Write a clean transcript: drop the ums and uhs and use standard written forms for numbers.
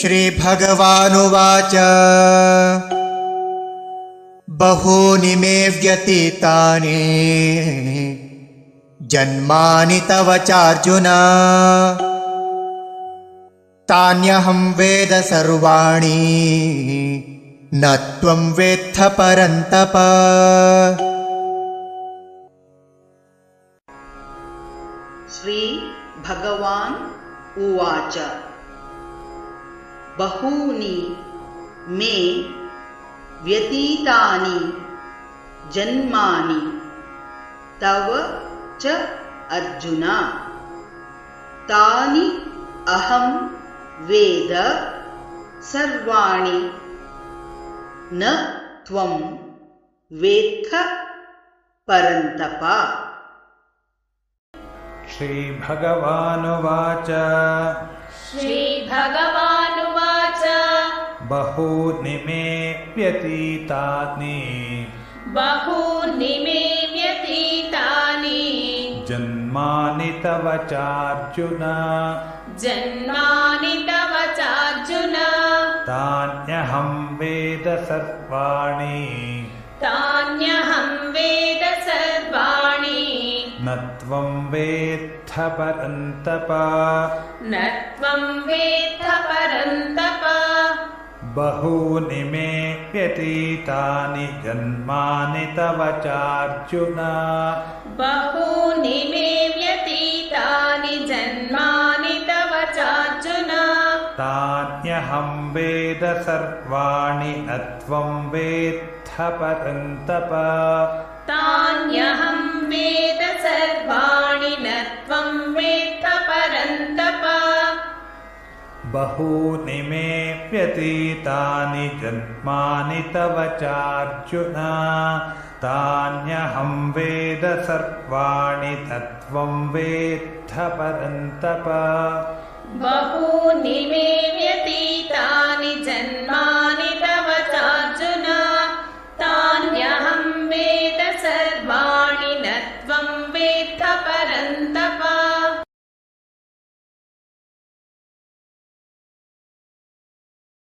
श्रीभगवानुवाच बहूनि मे व्यतीतानि जन्मानि तव चार्जुन तान्यहं वेद सर्वाणि न त्वं वेत्थ परन्तप। श्री भगवान् उवाच बहूनि मे व्यतीतानि जन्मानि तव च अर्जुन तानि अहं वेद सर्वाणि न त्वं वेत्थ परन्तप। श्रीभगवानुवाच बहूनि मे व्यतीतानि जन्मानि तव चार्जुन तान्यहं वेद सर्वाणि न त्वं वेत्थ परन्तप। बहूनि मे व्यतीतानि जन्मानि तव चार्जुन तान्यहं वेद सर्वाणि न त्वं वेत्थ परन्तप। बहूनि मे व्यतीतानि जन्मानि तव चार्जुन तान्यहं वेद सर्वाणि न त्वं वेत्थ परन्तप। बहूनि मे व्यतीतानि जन्मानि तव चार्जुन तान्यहं वेद सर्वाणि न त्वं वेत्थ परन्तप।